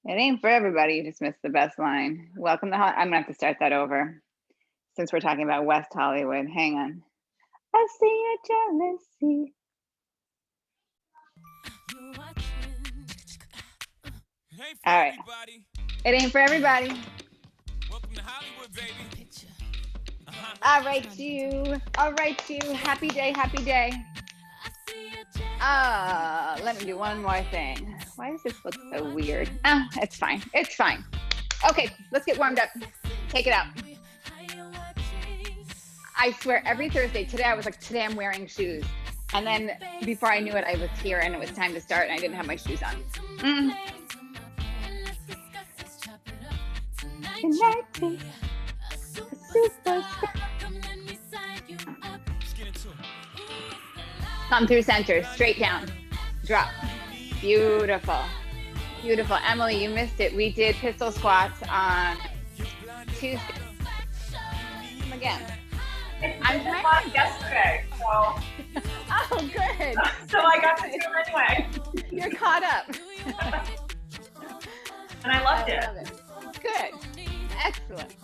It ain't for everybody. You just missed the best line. Welcome to I'm gonna have to start that over since we're talking about West Hollywood. Hang on. I see your jealousy. All right. It ain't for everybody. Welcome to Hollywood, baby. All right, you. All right, you. Happy day, happy day. Let me do one more thing. Why does this look so weird? It's fine. It's fine. Okay, let's get warmed up. Take it out. I swear every Thursday, today I was like, today I'm wearing shoes. And then before I knew it, I was here and it was time to start and I didn't have my shoes on. Come through center, straight down, drop. Beautiful. Beautiful. Emily, you missed it. We did pistol squats on Tuesday. Come again. I'm just on yesterday, so. Oh, good. So I got to do them anyway. You're caught up. And I loved it. Love it. Good. Excellent.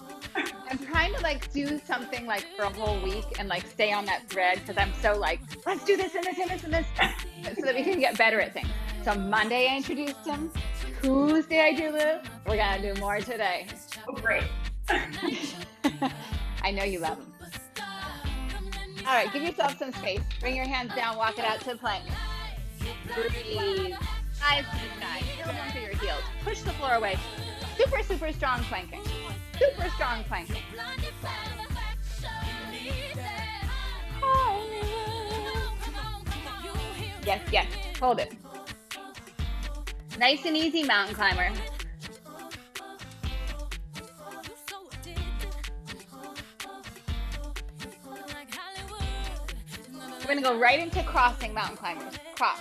I'm trying to like do something like for a whole week and like stay on that thread because I'm so like, let's do this and this and this and this so that we can get better at things. So Monday I introduced him. Tuesday I do this. We're gonna do more today. Oh, great. I know you love him. All right, give yourself some space. Bring your hands down, walk it out to plank. Breathe. Eyes to the sky. Heel down through your heels. Push the floor away. Super, super strong planking. Super strong planking. Yes, yes. Hold it. Nice and easy, mountain climber. We're going to go right into crossing mountain climbers. Cross.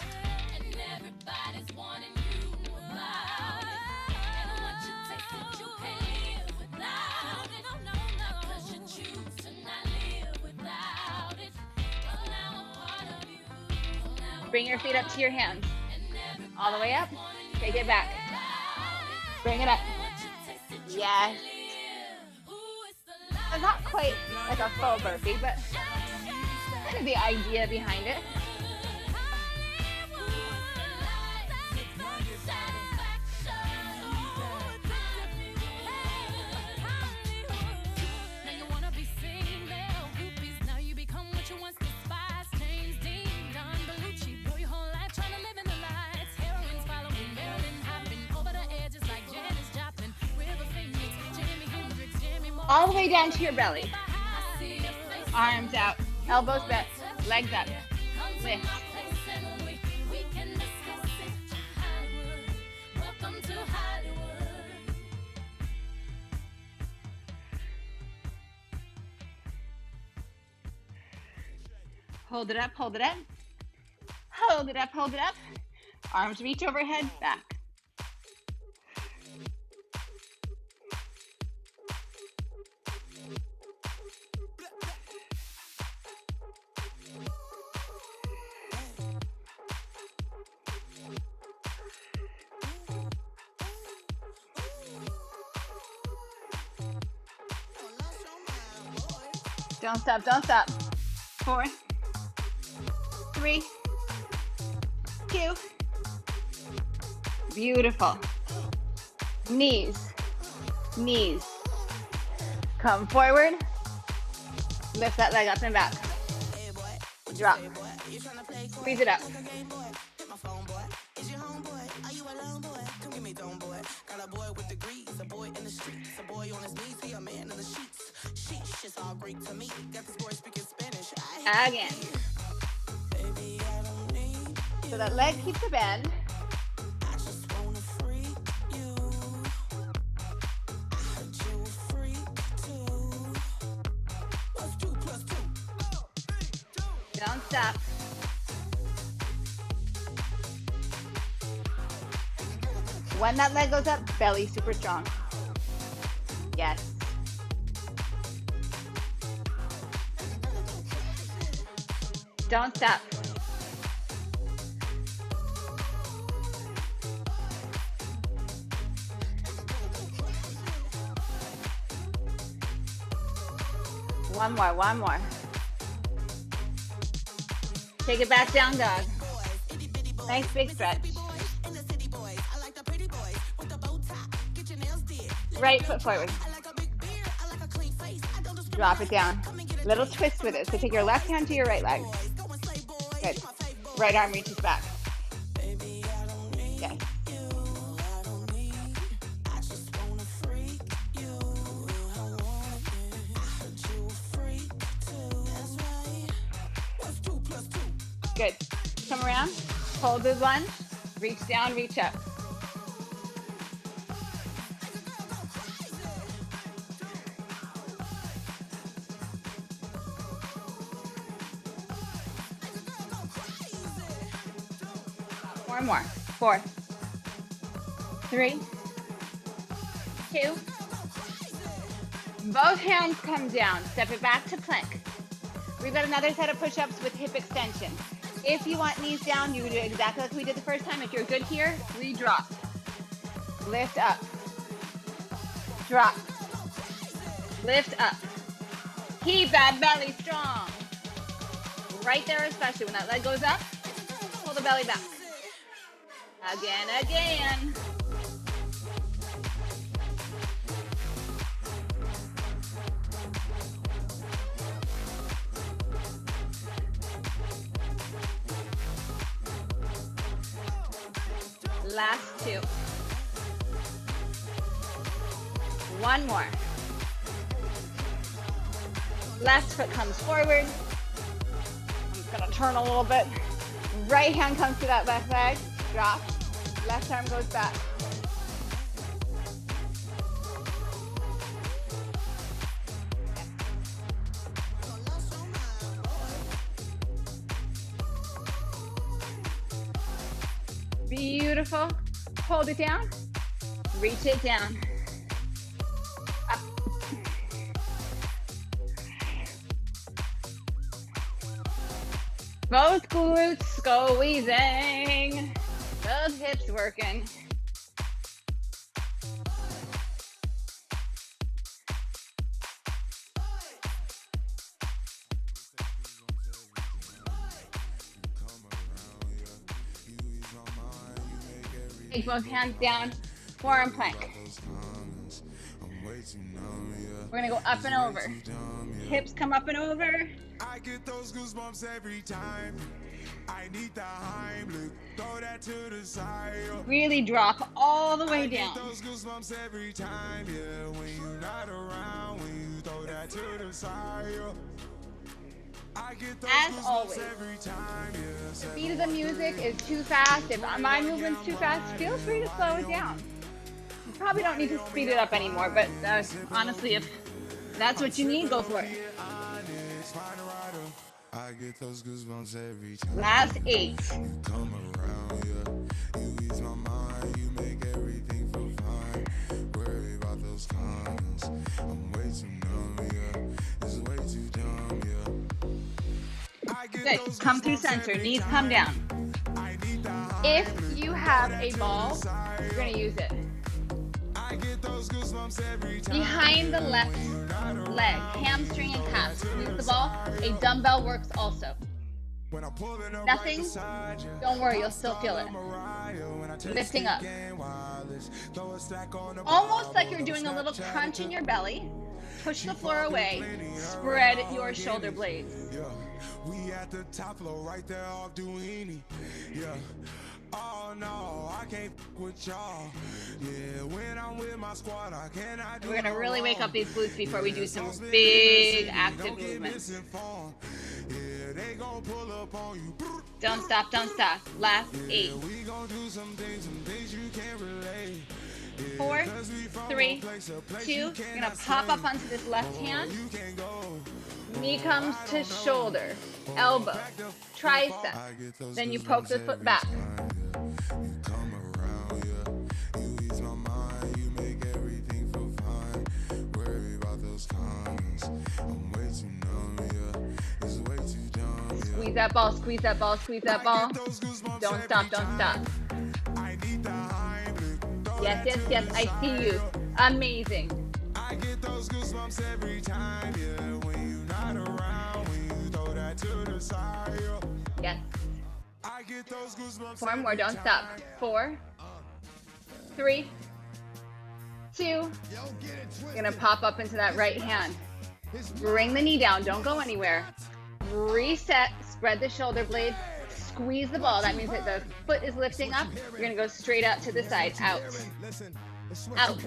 Bring your feet up to your hands. All the way up. Take it back. Bring it up. Yes. It's not quite like a full burpee, but kind of the idea behind it. All the way down to your belly. Arms out, elbows bent, legs up, lift. Hold it up, hold it up. Hold it up, hold it up. Arms reach overhead, back. Don't stop, don't stop. 4, 3, 2. Beautiful. Knees, knees. Come forward. Lift that leg up and back. Drop. Squeeze it up. Again. So that leg keeps a bend. Don't stop. When that leg goes up, belly super strong. Yes. Don't stop. One more, one more. Take it back down, dog. Nice big stretch. Right foot forward. Drop it down. Little twist with it. So take your left hand to your right leg. Good. Right arm reaches back. Yes. Good. Come around. Hold the lunge. Reach down, reach up. Four more. 4, 3, 2. Both hands come down. Step it back to plank. We've got another set of push-ups with hip extension. If you want knees down, you do exactly like we did the first time. If you're good here, re-drop. Lift up. Drop. Lift up. Keep that belly strong. Right there, especially when that leg goes up, pull the belly back. Again, again. Last 2. One more. Left foot comes forward. I'm just gonna turn a little bit. Right hand comes to that left leg. Drop. Left arm goes back. Beautiful. Hold it down. Reach it down. Up. Both glutes squeezing. Those hips working. Take both hands down, forearm plank. We're gonna go up and over. Hips come up and over. I get those goosebumps every time. I need the Heimlich. Throw that to the side. Really drop all the way down. Those goosebumps every time, yeah. When you're not around, when you throw that to the side. As always, the beat of the music is too fast. If my movement's too fast, feel free to slow it down. You probably don't need to speed it up anymore, but honestly, if that's what you need, go for it. I get those goosebumps every time. Last 8. You come around, yeah. You ease my mind, you make everything feel fine. Worry about those comments. I'm way too numb, yeah. It's way too dumb, yeah. Good. Come through center. Knees come down. If you have a ball, you're going to use it. Behind the left leg, hamstring and calf. Use the ball. A dumbbell works also. Nothing, don't worry, you'll still feel it. Lifting up. Almost like you're doing a little crunch in your belly. Push the floor away. Spread your shoulder blades. We at the top floor right there off Duini. Yeah. Oh no, I can't with y'all. Yeah, when I'm with my squad, I cannot do. We're gonna really wake up these glutes before we do some big active movements. Yeah, they gon' pull up on you. Don't stop, don't stop. Last 8. We gon' do some things you can't relate. 4, 3, 2. You're gonna pop up onto this left hand. Knee comes to shoulder, elbow, tricep. Then you poke the foot back. Squeeze that ball, squeeze that ball, squeeze that ball. Don't stop, don't stop. Yes, yes, yes, I see you. Amazing. I get those goosebumps every time, yeah, when you Yes. I get those goosebumps. 4 more, don't stop. 4, 3, 2. You're gonna pop up into that right hand. Bring the knee down, don't go anywhere. Reset, spread the shoulder blades, squeeze the ball. That means that the foot is lifting up. You're gonna go straight out to the side, out. Out.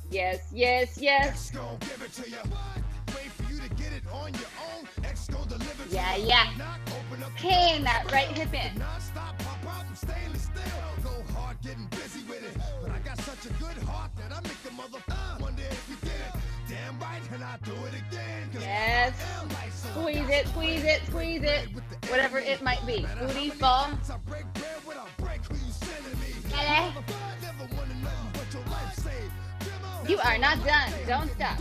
Yes, yes, yes. Yeah, yeah. Pin that right hip in. Yes. Squeeze it, squeeze it, squeeze it. Whatever it might be. Booty, ball. You are not done. Don't stop.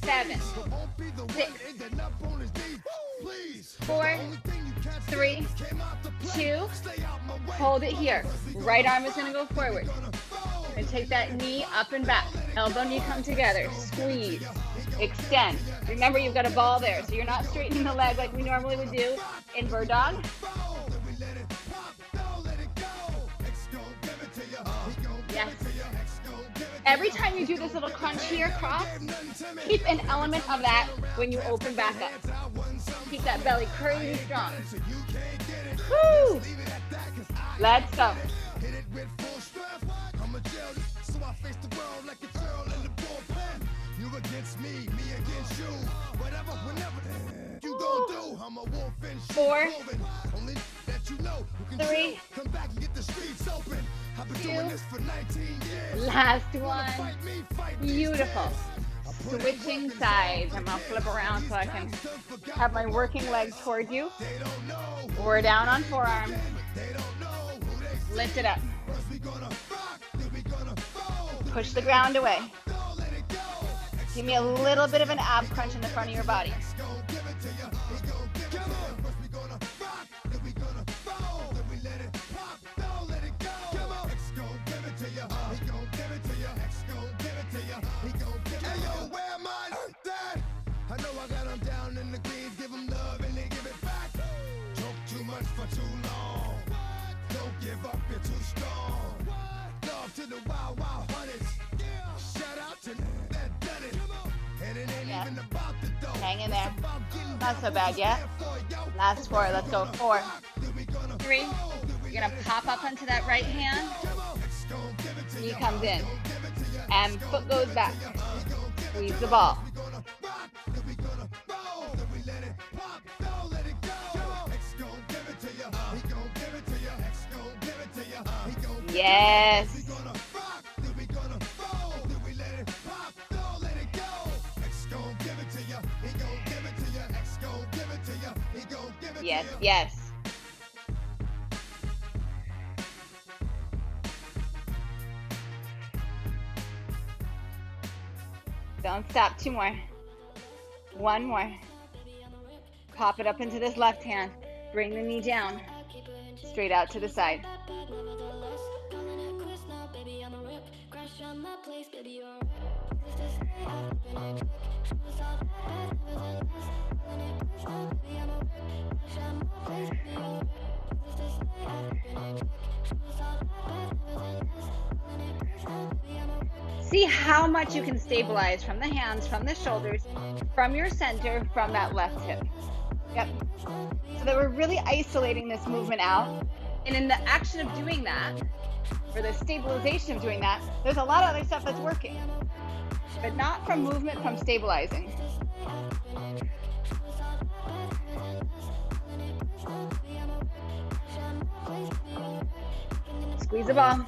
7, 6, 4, 3, 2. Hold it here. Right arm is going to go forward. And take that knee up and back. Elbow, knee come together. Squeeze. Extend. Remember, you've got a ball there, so you're not straightening the leg like we normally would do in bird dog. Yes. Every time you do this little crunch here, cross, keep an element of that when you open back up. Keep that belly crazy strong. Woo! Let's go. Four, 3, 2, last one. Beautiful. Switching sides. I'm gonna flip around so I can have my working leg toward you. We're down on forearm. Lift it up. Push the ground away. Give me a little bit of an ab crunch in the front of your body. Hang in there. Not so bad yet. Last 4. Let's go. 4, 3. You're going to pop up onto that right hand. Knee comes in. And foot goes back. Squeeze the ball. Yes. Yes, yes. Don't stop. 2 more. 1 more. Pop it up into this left hand. Bring the knee down. Straight out to the side. See how much you can stabilize from the hands, from the shoulders, from your center, from that left hip. Yep. So that we're really isolating this movement out. And in the action of doing that, or the stabilization of doing that, there's a lot of other stuff that's working. But not from movement, from stabilizing. Squeeze the ball.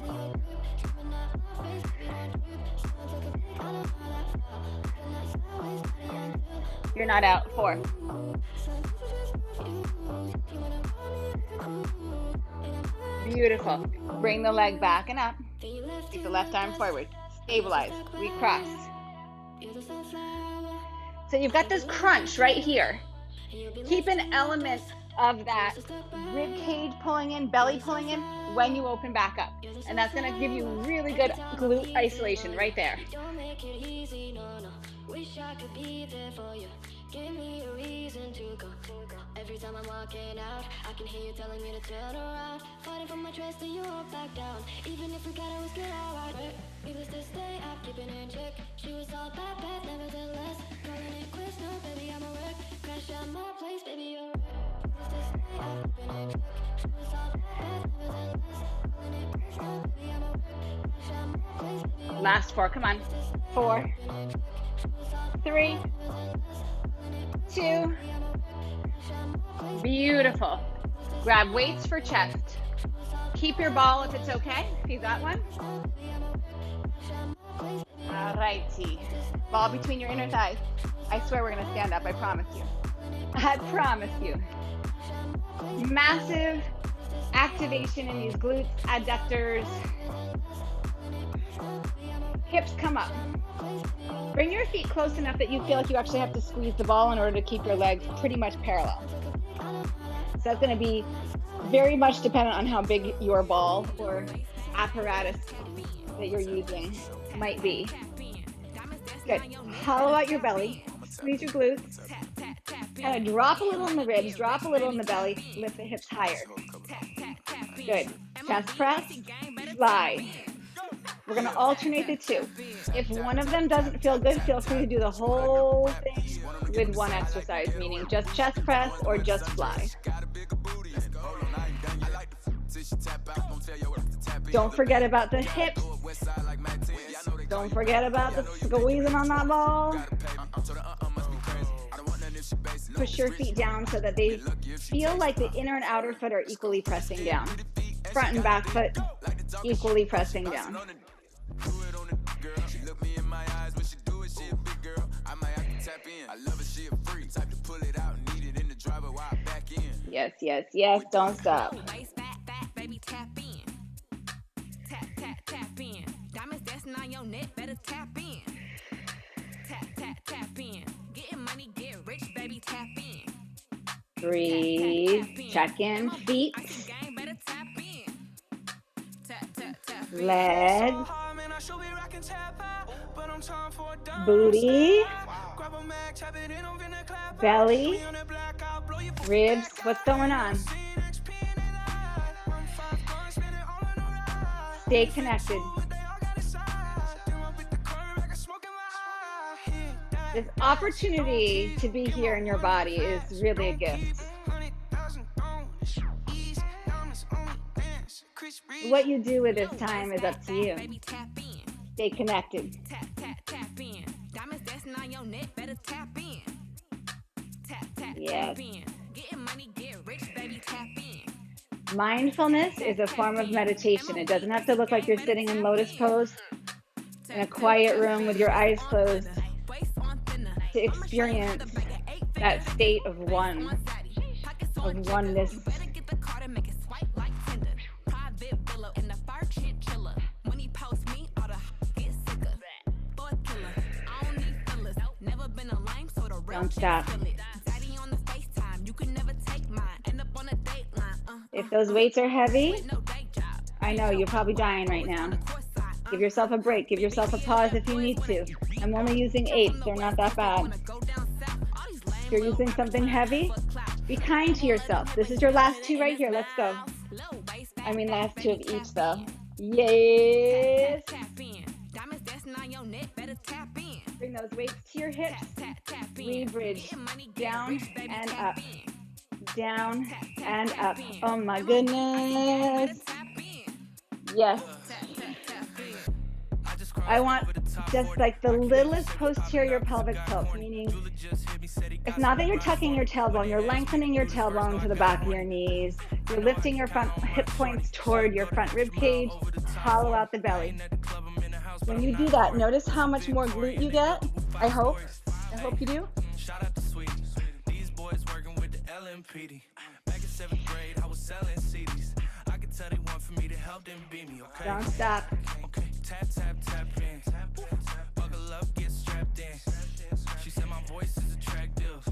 You're not out. 4. Beautiful. Bring the leg back and up. Take the left arm forward. Stabilize. Recross. So you've got this crunch right here. Keep an element of that rib cage pulling in, belly pulling in when you open back up. And that's going to give you really good glute isolation right there. Give me a reason to go. Every time I'm walking out, I can hear you telling me to turn around. Fighting for my trust and you won't back down. Even if we gotta risk it all out. Needless to stay up, keeping in check. She was all bad, nevertheless. Calling it quits, no, baby, I'm a wreck. Crash out my place, baby, you're a wreck. Needless to stay up, keeping in check. She was all bad, nevertheless. Calling it quits, no, baby, I'm a wreck. Crash out my place, baby, you're a wreck. Last 4, come on. 4, 3, 2. Beautiful. Grab weights for chest. Keep your ball if it's okay. If you got one. All righty. Ball between your inner thighs. I swear we're going to stand up. I promise you. I promise you. Massive activation in these glutes, adductors. Hips come up. Bring your feet close enough that you feel like you actually have to squeeze the ball in order to keep your legs pretty much parallel. So that's going to be very much dependent on how big your ball or apparatus that you're using might be. Good. Hollow out your belly. Squeeze your glutes. Kind of drop a little in the ribs, drop a little in the belly, lift the hips higher. Good. Chest press, slide. We're going to alternate the two. If one of them doesn't feel good, feel free to do the whole thing with one exercise, meaning just chest press or just fly. Don't forget about the hips. Don't forget about the squeezing on that ball. Push your feet down so that they feel like the inner and outer foot are equally pressing down. Front and back foot equally pressing down. Yes, yes, yes, don't stop. Breathe, check in, feet, legs, booty, belly, ribs. What's going on? Stay connected. This opportunity to be here in your body is really a gift. What you do with this time is up to you. Stay connected. Yes. Mindfulness is a form of meditation. It doesn't have to look like you're sitting in lotus pose in a quiet room with your eyes closed to experience that state of oneness. Don't stop. If those weights are heavy, I know you're probably dying right now. Give yourself a break. Give yourself a pause if you need to. I'm only using 8s. They're not that bad. If you're using something heavy, be kind to yourself. This is your last 2 right here. Let's go. I mean, last 2 of each, though. Yes. Bring those weights to your hips. Rebridge. Down and up. Down and up. Oh my goodness. Yes. I want just like the littlest posterior pelvic tilt, meaning it's not that you're tucking your tailbone, you're lengthening your tailbone to the back of your knees. You're lifting your front hip points toward your front rib cage, hollow out the belly. When you do that, notice how much more glute you get. I hope you do. Shout out to Sweet. These boys working with the LMPD. Back in 7th grade, I was selling CDs. I could tell they want for me to help them beat me, okay? Don't stop. Okay, tap, tap, tap in. Buckle up, get strapped in. She said my voice is attractive.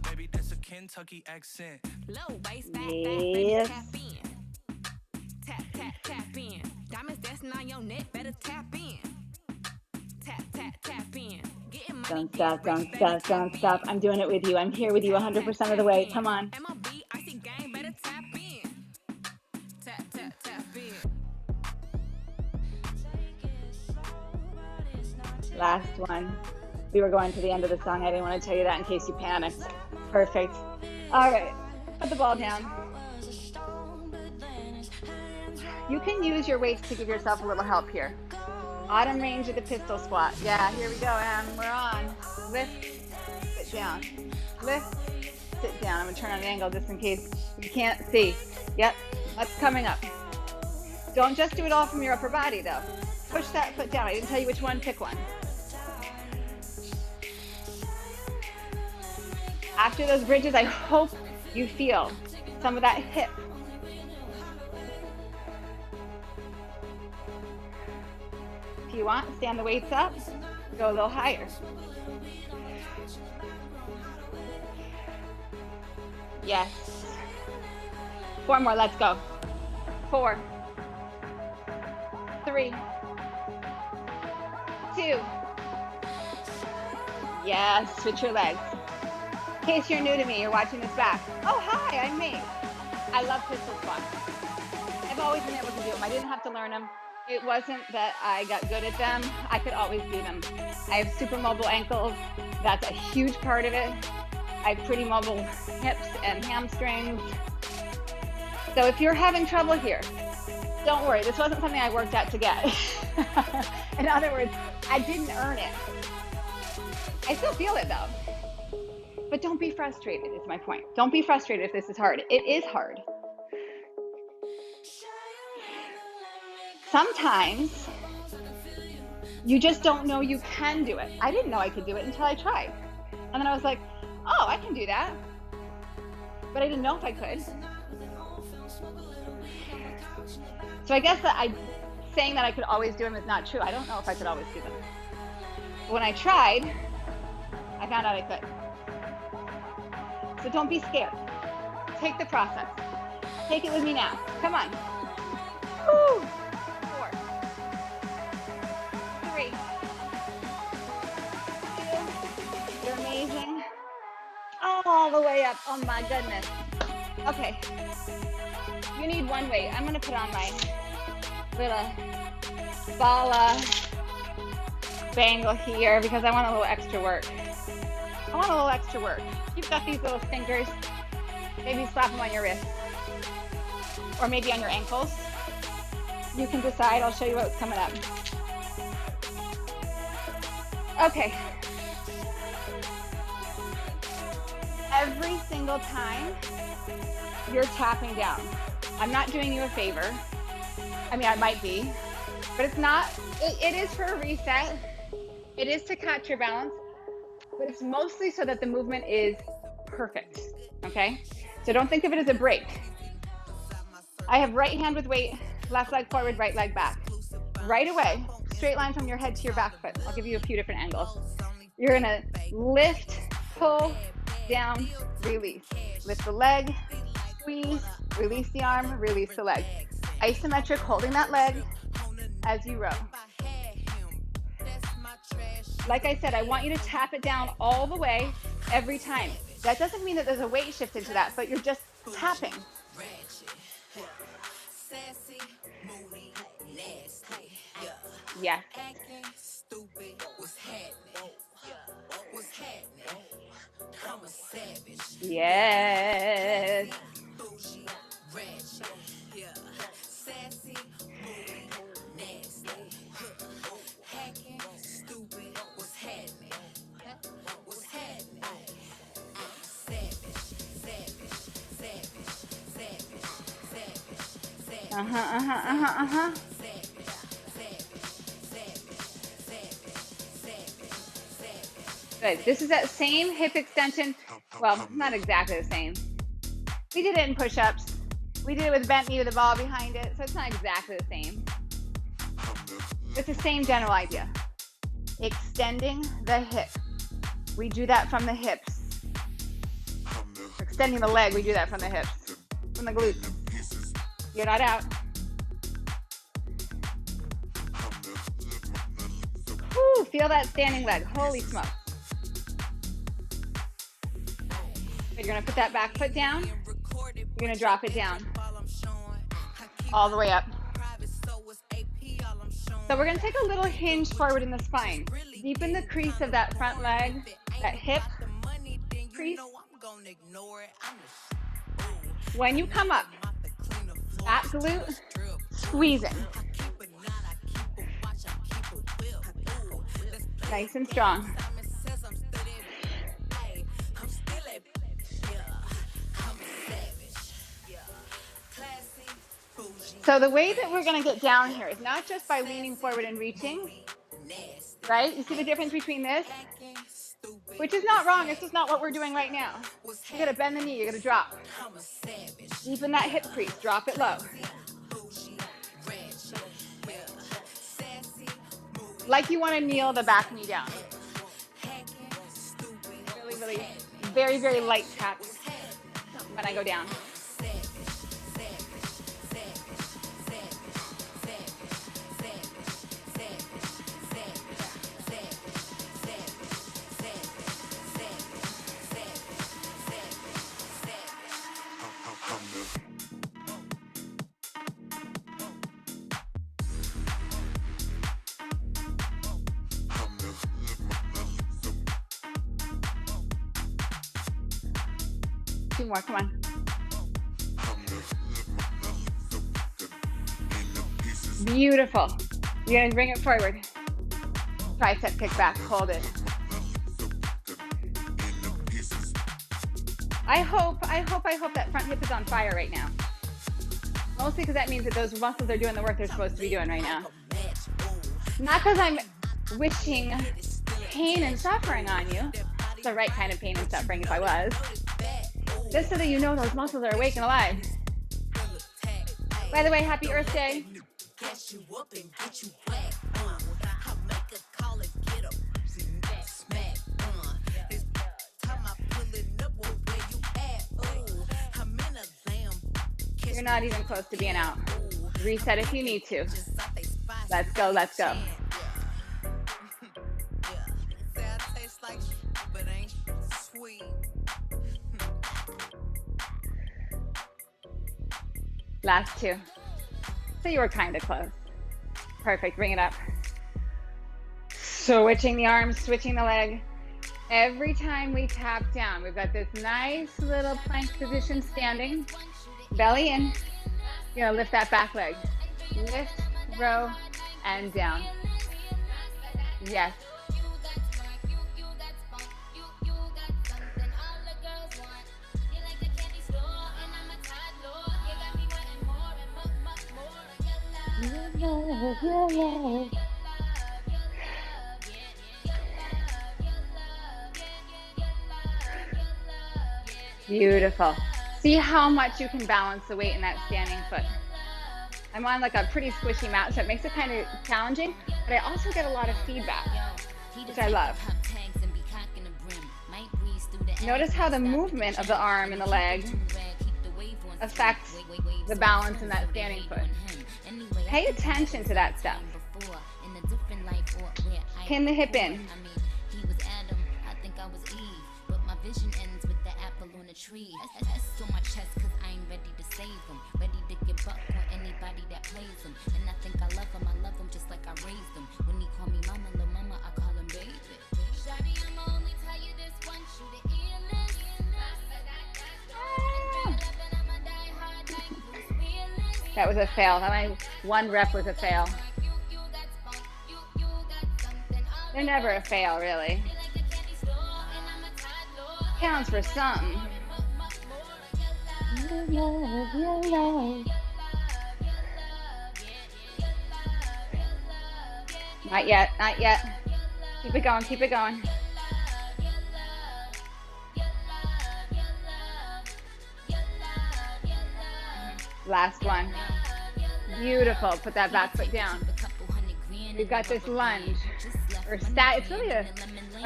Baby, that's a Kentucky accent. Low waist, Yes. tap in. Tap, tap, tap in. Diamonds dancing on your neck, better tap in. Tap, tap, tap in. Getting Don't stop, don't stop, don't stop. I'm doing it with you. I'm here with you 100% of the way. Come on. MLB, I see game, better tap in. Tap, tap, tap in. Last one. We were going to the end of the song. I didn't want to tell you that in case you panicked. Perfect. All right. Put the ball down. You can use your weights to give yourself a little help here. Autumn range of the pistol squat. Yeah, here we go, Em. We're on. Lift, sit down. Lift, sit down. I'm gonna turn on the angle just in case you can't see. Yep, that's coming up. Don't just do it all from your upper body though. Push that foot down. I didn't tell you which one, pick one. After those bridges, I hope you feel some of that hip. If you want, stand the weights up, go a little higher. Yes. 4 more, let's go. 4, 3, 2. Yes, switch your legs. In case you're new to me, you're watching this back. Oh, hi, I'm me. I love pistol squats. I've always been able to do them. I didn't have to learn them. It wasn't that I got good at them. I could always do them. I have super mobile ankles. That's a huge part of it. I have pretty mobile hips and hamstrings. So if you're having trouble here, don't worry. This wasn't something I worked at to get. In other words, I didn't earn it. I still feel it though. But don't be frustrated is my point. Don't be frustrated if this is hard. It is hard. Sometimes you just don't know you can do it. I didn't know I could do it until I tried. And then I was like, oh, I can do that. But I didn't know if I could. So I guess that saying that I could always do them is not true. I don't know if I could always do them. But when I tried, I found out I could. So don't be scared. Take the process. Take it with me now. Come on. Woo! 4, 3, 2. You're amazing. All the way up. Oh my goodness. Okay. You need one weight. I'm gonna put on my little Bala bangle here because I want a little extra work. I want a little extra work. You've got these little fingers. Maybe slap them on your wrist. Or maybe on your ankles. You can decide. I'll show you what's coming up. Okay. Every single time you're tapping down, I'm not doing you a favor. I mean, I might be, but it's not. It is for a reset. It is to catch your balance, but it's mostly so that the movement is perfect, okay? So don't think of it as a break. I have right hand with weight, left leg forward, right leg back. Right away, straight line from your head to your back foot. I'll give you a few different angles. You're gonna lift, pull, down, release. Lift the leg, squeeze, release the arm, release the leg. Isometric, holding that leg as you row. Like I said, I want you to tap it down all the way every time. That doesn't mean that there's a weight shift into that, but you're just tapping. Yes. Yes. Good. This is that same hip extension. Well, not exactly the same. We did it in push-ups. We did it with bent knee with a ball behind it, so it's not exactly the same. It's the same general idea. Extending the hip. We do that from the hips. Extending the leg, we do that from the hips. From the glutes. You're not out. Woo, feel that standing leg. Holy smokes. You're gonna put that back foot down. You're gonna drop it down. All the way up. So we're gonna take a little hinge forward in the spine. Deepen the crease of that front leg, that hip crease. When you come up, that glute squeezing. Nice and strong. So the way that we're going to get down here is not just by leaning forward and reaching, right? You see the difference between this, which is not wrong. It's just not what we're doing right now. You got to bend the knee. You got to drop. Deepen that hip crease. Drop it low. Like you want to kneel the back knee down. Really, really, very, very light taps when I go down. Two more, come on. Beautiful. You're gonna bring it forward. Tricep kick back, hold it. I hope that front hip is on fire right now. Mostly because that means that those muscles are doing the work they're supposed to be doing right now. Not because I'm wishing pain and suffering on you. It's the right kind of pain and suffering if I was. Just so that you know those muscles are awake and alive. By the way, happy Earth Day. You're not even close to being out. Reset if you need to. Let's go, let's go. Last two. So you were kind of close. Perfect, bring it up. Switching the arms, switching the leg. Every time we tap down, we've got this nice little plank position standing. Belly in. You're gonna lift that back leg. Lift, row, and down. Yes. Beautiful. See how much you can balance the weight in that standing foot. I'm on like a pretty squishy mat, so it makes it kind of challenging, but I also get a lot of feedback, which I love. Notice how the movement of the arm and the leg affects the balance in that standing foot. Pay attention to that stuff. Pin the hip in. Tree. So my chest cause I ain't ready to save them. Ready to give up on anybody that plays them. And I think I love them just like I raised them. When he call me mama, little mama, I call him baby. Shawty, I'ma only tell you this once, you the illest. That was a fail. My one rep was a fail. They're never a fail, really. Counts for something. Not yet, not yet. Keep it going, keep it going. Last one. Beautiful. Put that back foot down. We've got this lunge. Or it's really a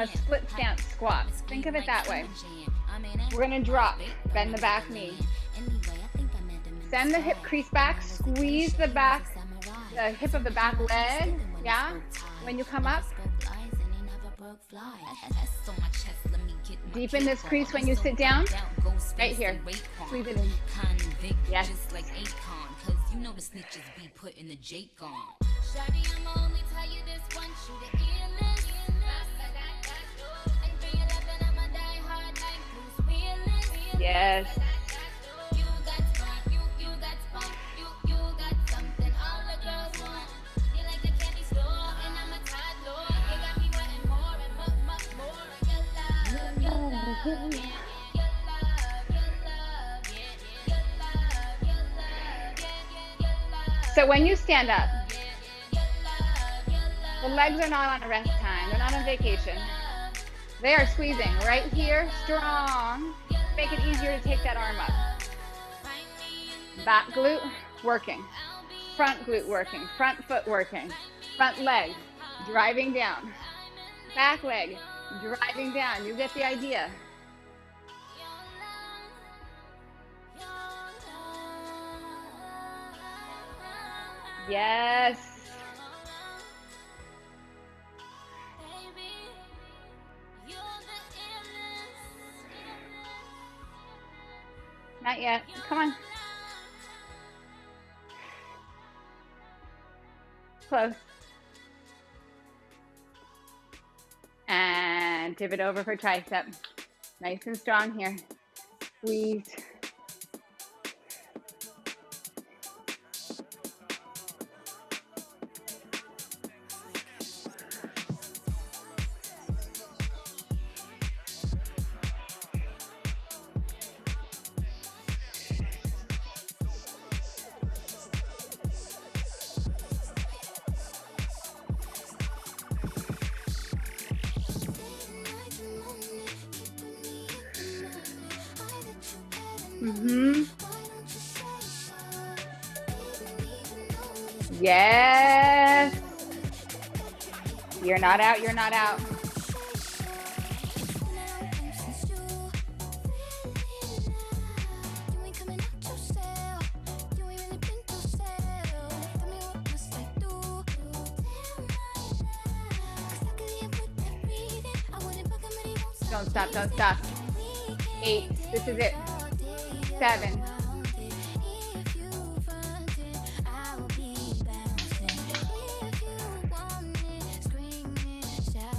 split stance squat. Think of it that way. We're going to drop. Bend the back knee. Send the hip crease back. Squeeze the hip of the back leg. Yeah? When you come up, fly. That's on my chest, let me get my Deepen this cake crease on. when you sit down. Go Right space here. and Raekwon. Squeeze it in. Convict, Yes. just like Akon. Cause you know the snitches be putting the Jake on. Shawty, I'ma only tell you this once, you the illest. And 311, I'ma die hard like Bruce Willis. Yes. You got spunk, you got spunk, you got something all the girls want. You like a candy store, and I'm a toddler. You got me wanting more and more. Your love, yeah. Your love, yeah. So when you stand up, the legs are not on a rest time. They're not on vacation. They are squeezing right here, strong. Make it easier to take that arm up. Back glute working. Front glute working. Front foot working. Front leg driving down. Back leg driving down. You get the idea. Yes. Not yet. Come on. Close. And pivot over for tricep. Nice and strong here. Squeeze. Yes. You're not out. You're not out. Don't stop. Don't stop. 8. This is it. 7.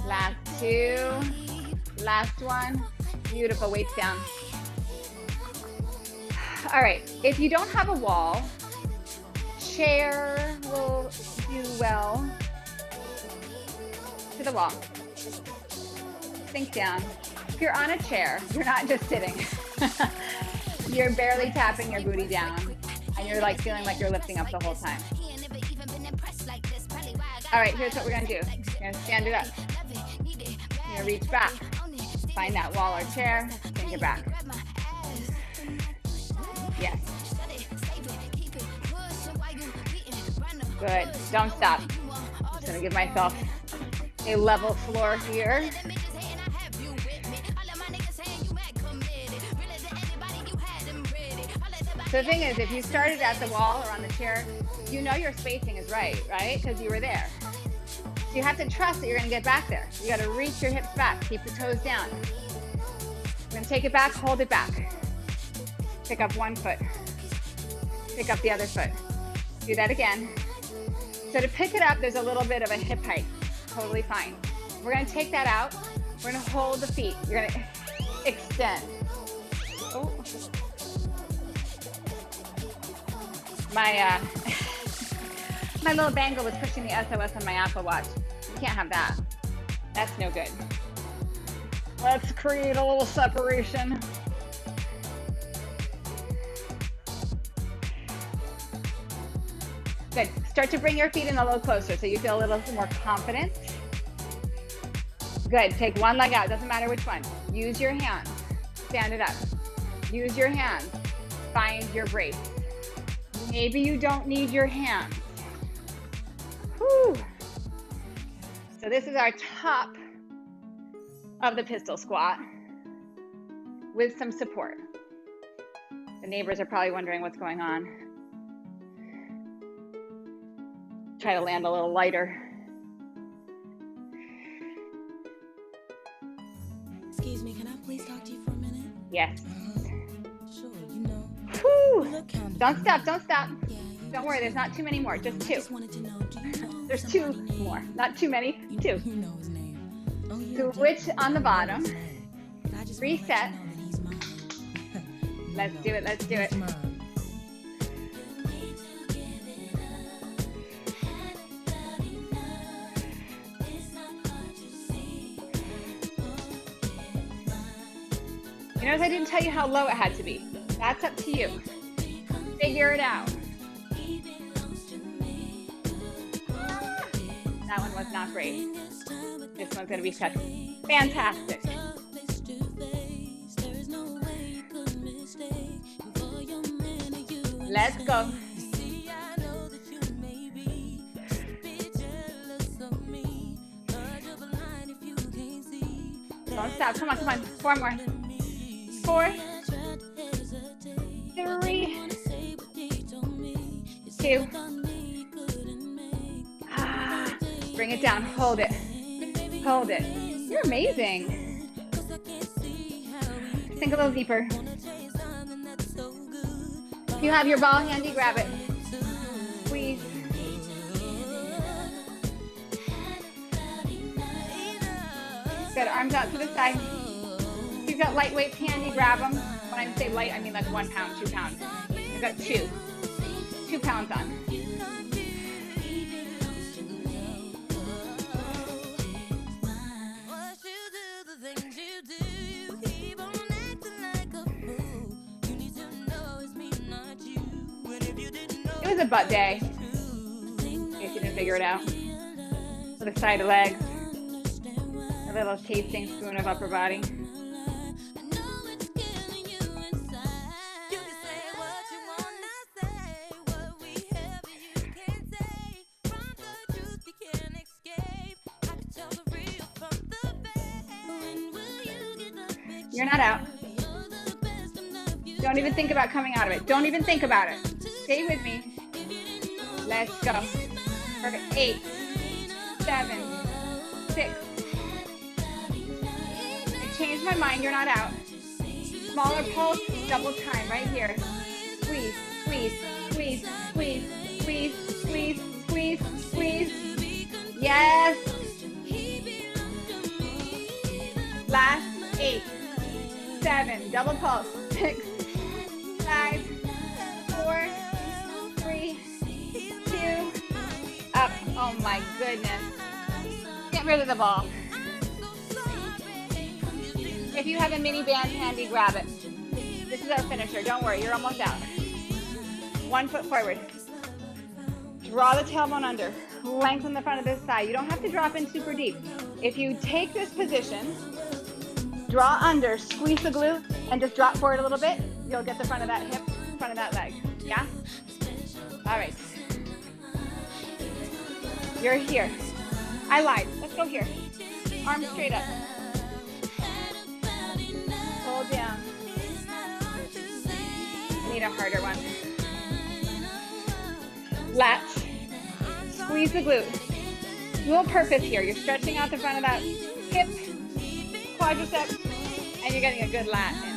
Last 2. Last one. Beautiful. Weights down. All right. If you don't have a wall, chair will do well. To the wall. Sink down. If you're on a chair, you're not just sitting. You're barely tapping your booty down. And you're like feeling like you're lifting up the whole time. All right, here's what we're gonna do. You're gonna stand it up. You're gonna reach back. Find that wall or chair, bring it back. Yes. Good, don't stop. I'm just gonna give myself a level floor here. So the thing is, if you started at the wall or on the chair, you know your spacing is right? Because you were there. So you have to trust that you're gonna get back there. You gotta reach your hips back, keep the toes down. We're gonna take it back, hold it back. Pick up one foot. Pick up the other foot. Do that again. So to pick it up, there's a little bit of a hip hike. Totally fine. We're gonna take that out. We're gonna hold the feet. You're gonna extend. Oh. My my little bangle was pushing the SOS on my Apple Watch. You can't have that. That's no good. Let's create a little separation. Good. Start to bring your feet in a little closer so you feel a little more confident. Good. Take one leg out. Doesn't matter which one. Use your hands. Stand it up. Use your hands. Find your brace. Maybe you don't need your hands. Whew. So this is our top of the pistol squat with some support. The neighbors are probably wondering what's going on. Try to land a little lighter. Yes. Whew. Don't stop, don't stop. Don't worry, there's not too many more, just two. There's two more, not too many, two. Switch on the bottom. Reset. Let's do it, let's do it. You notice I didn't tell you how low it had to be. That's up to you. Figure it out. That one was not great. This one's gonna be fantastic. Let's go. Don't stop. Come on, come on. Four more. 4, 3, 2. Bring it down. Hold it. Hold it. You're amazing. Sink a little deeper. If you have your ball handy, grab it. Squeeze. Good. Arms out to the side. If you've got lightweights handy, grab them. When I say light, I mean like 1 pound, 2 pounds. I've got 2. 2 pounds on. It was a butt day. In case you didn't figure it out. With a side of legs. A little tasting spoon of upper body. You're not out. Don't even think about coming out of it. Don't even think about it. Stay with me. Let's go. Perfect. 8, 7, 6. I changed my mind. You're not out. Smaller pulse, double time right here. Squeeze, squeeze, squeeze, squeeze, squeeze, squeeze, squeeze, squeeze. Yes. Last 8, 7, double pulse. 6, 5, 4, 3, 2, up. Oh my goodness. Get rid of the ball. If you have a mini band handy, grab it. This is our finisher. Don't worry, you're almost out. 1 foot forward. Draw the tailbone under. Lengthen the front of this thigh. You don't have to drop in super deep. If you take this position, draw under, squeeze the glute, and just drop forward a little bit, you'll get the front of that hip, front of that leg. Yeah? All right. You're here. I lied. Let's go here. Arms straight up. Hold down. I need a harder one. Lats. Squeeze the glute. Dual purpose here. You're stretching out the front of that hip, quadricep, and you're getting a good lat in.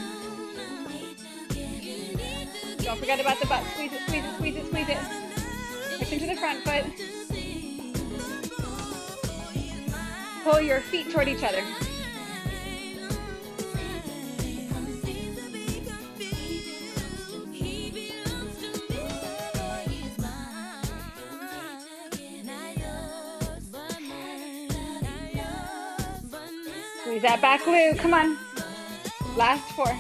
Don't forget about the butt. Squeeze it, squeeze it, squeeze it, squeeze it. Push into the front foot. Pull your feet toward each other. Squeeze that back glute. Come on. Last 4.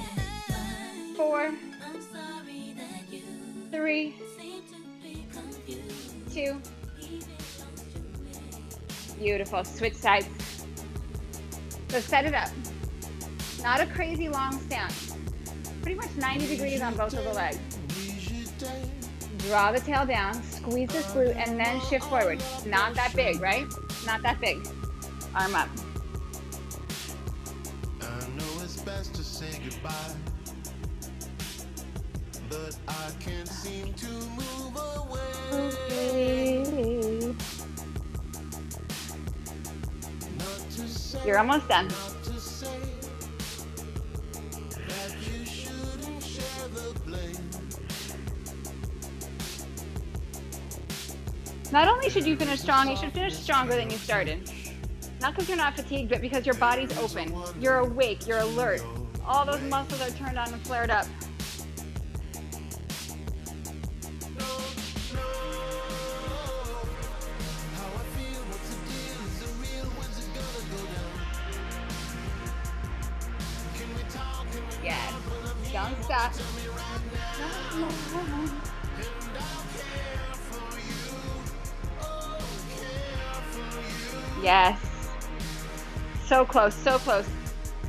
4, 3, 2. Beautiful. Switch sides. So set it up. Not a crazy long stance. Pretty much 90 degrees on both of the legs. Draw the tail down, squeeze this glute, and then shift forward. Not that big, right? Not that big. Arm up. I know it's best to say goodbye, but I can't seem to move away. You're almost done. Not to say that you Not only should you finish strong, you should finish stronger than you started. Not because you're not fatigued, but because your body's open. You're awake, you're alert. All those muscles are turned on and flared up. Yes. Don't stop. Yes. So close, so close.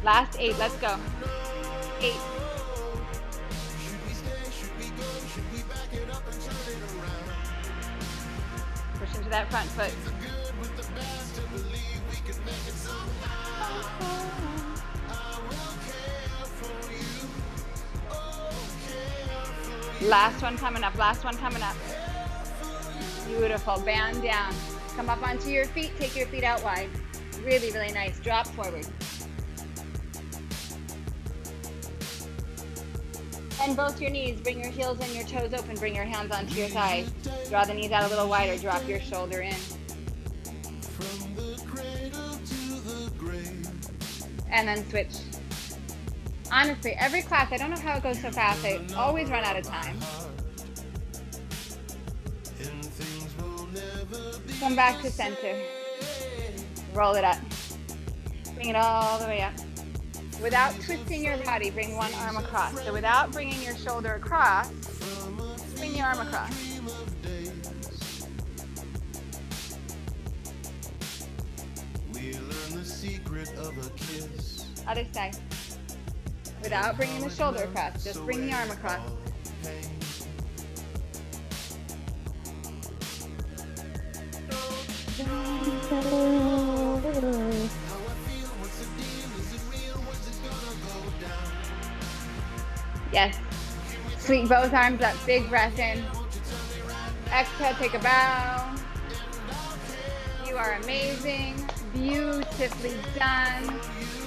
Last 8, let's go. 8. Push into that front foot. Last one coming up, last one coming up. Beautiful, band down. Come up onto your feet, take your feet out wide. Really, really nice, drop forward. And both your knees, bring your heels and your toes open, bring your hands onto your thighs. Draw the knees out a little wider, drop your shoulder in. And then switch. Honestly, every class, I don't know how it goes so fast, I always run out of time. Come back to center. Roll it up. Bring it all the way up. Without twisting your body, bring one arm across. So without bringing your shoulder across, bring the arm across. Other side. Without bringing the shoulder across, just bring the arm across. Yes. Sweep both arms up, big breath in. Exhale, take a bow. You are amazing, beautifully done.